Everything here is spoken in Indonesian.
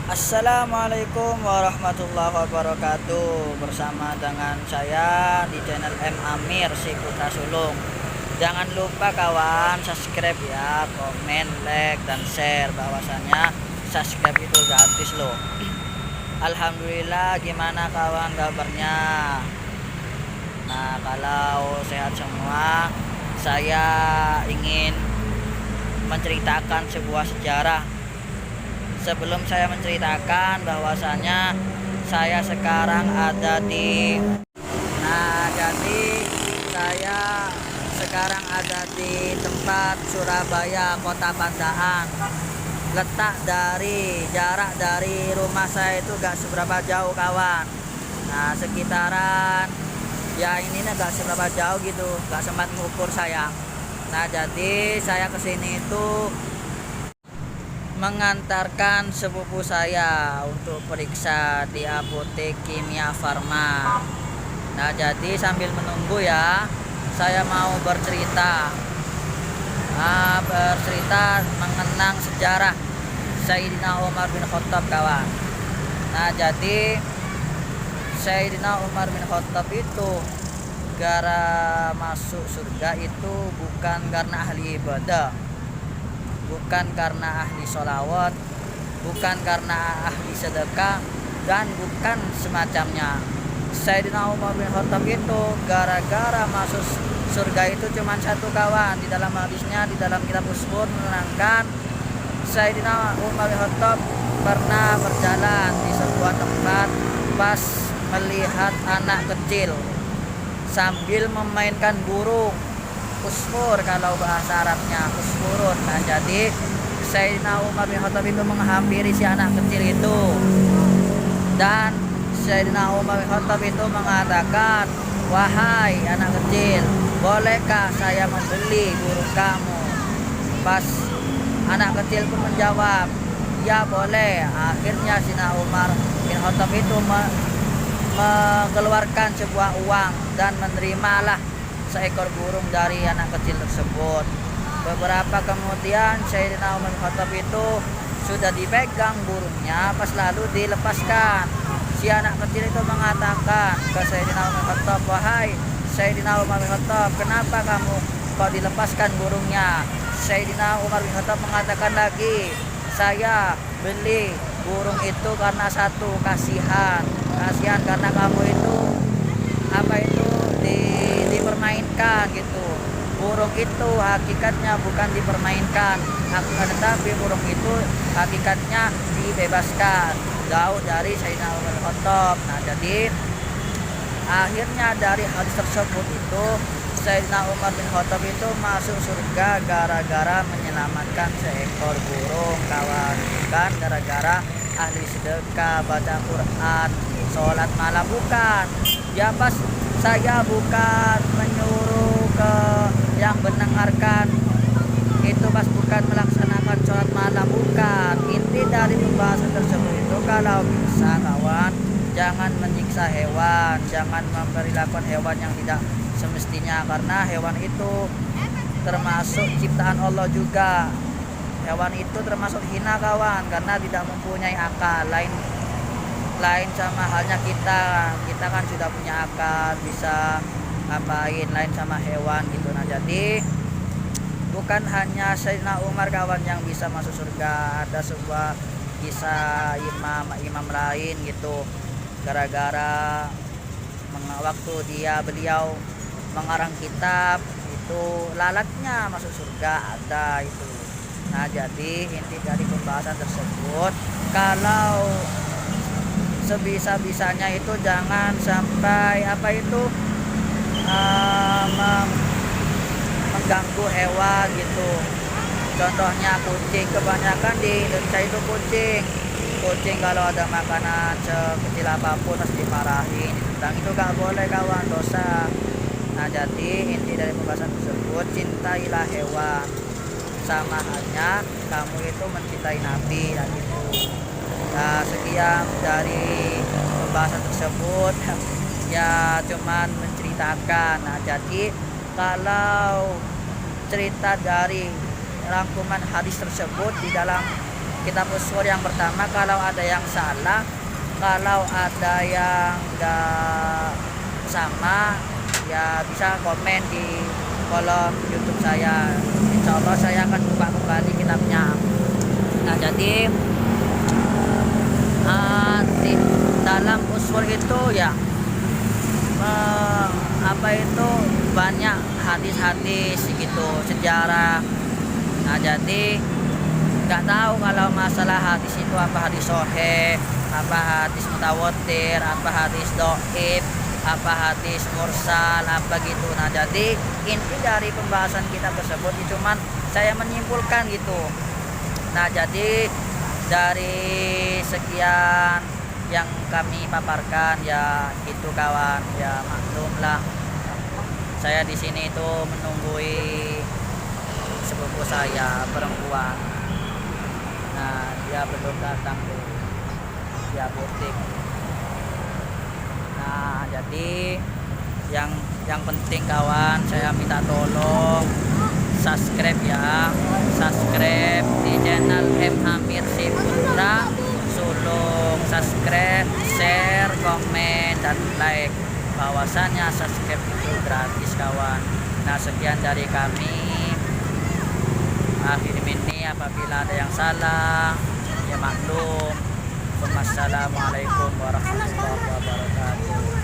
Assalamualaikum warahmatullahi wabarakatuh. Bersama dengan saya di channel M Amir si Putra Sulung. Jangan lupa kawan subscribe ya, komen, like, dan share. Bahwasannya subscribe itu gratis loh. Alhamdulillah, gimana kawan kabarnya? Nah, kalau sehat semua, saya ingin menceritakan sebuah sejarah. Sebelum saya menceritakan bahwasanya saya sekarang ada di jadi saya sekarang ada di tempat Surabaya, Kota Pandaan. Jarak dari rumah saya itu gak seberapa jauh kawan. Nah, sekitaran ya ini gak seberapa jauh gitu, gak sempat mengukur saya. Nah, jadi saya kesini itu mengantarkan sepupu saya untuk periksa di apotek Kimia Farma. Nah, jadi sambil menunggu ya, saya mau bercerita mengenang sejarah Sayyidina Umar bin Khattab kawan. Nah, jadi Sayyidina Umar bin Khattab itu gara masuk surga itu bukan karena ahli ibadah, bukan karena ahli sholawat, bukan karena ahli sedekah, dan bukan semacamnya. Sayyidina Umar bin Khattab itu gara-gara masuk surga itu cuma satu kawan. Di dalam hadisnya, di dalam kitab Usbur menerangkan Sayyidina Umar bin Khattab pernah berjalan di sebuah tempat pas melihat anak kecil sambil memainkan burung usfur, kalau bahasa Arabnya usfurun. Nah, jadi Sayyidina Umar bin Khattab itu menghampiri si anak kecil itu, dan Sayyidina Umar bin Khattab itu mengatakan, "Wahai anak kecil, bolehkah saya membeli burung kamu?" Pas anak kecil pun menjawab, "Ya boleh." Akhirnya Sayyidina Umar bin Khattab itu mengeluarkan sebuah uang dan menerimalah seekor burung dari anak kecil tersebut. Beberapa kemudian Sayyidina Umar bin Khattab itu sudah dipegang burungnya, pas lalu dilepaskan. Si anak kecil itu mengatakan ke Sayyidina Umar bin Khattab, "Wahai Sayyidina Umar bin Khattab, kenapa kamu kok dilepaskan burungnya?" Sayyidina Umar bin Khattab mengatakan lagi, "Saya beli burung itu karena satu, kasihan karena kamu itu dipermainkan gitu. Burung itu hakikatnya bukan dipermainkan, tetapi burung itu hakikatnya dibebaskan." Jauh dari Sayyidina Umar bin Khattab. Nah, jadi akhirnya dari hadis tersebut itu Sayyidina Umar bin Khattab itu masuk surga gara-gara menyelamatkan seekor burung kawan, bukan gara-gara ahli sedekah, baca Quran, sholat malam, bukan. Ya, pas saya bukan menyuruh ke yang mendengarkan itu pas bukan melaksanakan sholat malam, bukan. Inti dari pembahasan tersebut itu kalau bisa kawan, jangan menyiksa hewan, jangan memperlakukan hewan yang tidak semestinya, karena hewan itu termasuk ciptaan Allah juga. Hewan itu termasuk hina kawan, karena tidak mempunyai akal. Lain sama halnya kita kan sudah punya akal, bisa ngapain, lain sama hewan gitu. Nah, jadi bukan hanya Sayyidina Umar kawan yang bisa masuk surga. Ada sebuah kisah imam lain gitu, gara-gara waktu beliau mengarang kitab itu lalatnya masuk surga, ada itu. Nah, jadi inti dari pembahasan tersebut, kalau sebisa-bisanya itu jangan sampai mengganggu hewan gitu. Contohnya kucing, kebanyakan di Indonesia itu kucing kalau ada makanan sekecil apapun harus dimarahin, ditendang, itu gak boleh kawan, dosa. Nah, jadi inti dari pembahasan tersebut, cintailah hewan sama halnya kamu itu mencintai Nabi gitu. Nah, sekian dari pembahasan tersebut ya, cuman menceritakan. Nah, jadi kalau cerita dari rangkuman hadis tersebut di dalam kita usul yang pertama, kalau ada yang salah, kalau ada yang nggak sama ya bisa komen di kolom YouTube saya. Insya Allah saya akan buka kembali kitabnya. Nah, jadi di dalam usul itu ya apa itu banyak hadis-hadis gitu, sejarah. Nah, jadi nggak tahu kalau masalah hadis itu apa hadis sahih, apa hadis mutawatir, apa hadis dhaif, apa hadis mursal, apa gitu. Nah, jadi inti dari pembahasan kita tersebut itu cuman saya menyimpulkan gitu. Nah, jadi dari sekian yang kami paparkan ya gitu kawan, ya maklumlah saya di sini itu menunggui sepupu saya perempuan. Nah, dia belum datang tuh, dia butik. Nah, jadi yang penting kawan, saya minta tolong subscribe ya, subscribe di channel M Amir Siputra Sulung, subscribe, share, komen, dan like. Bahwasannya subscribe itu gratis kawan. Nah, sekian dari kami. Akhir ini apabila ada yang salah ya maklum. Wassalamualaikum warahmatullahi wabarakatuh.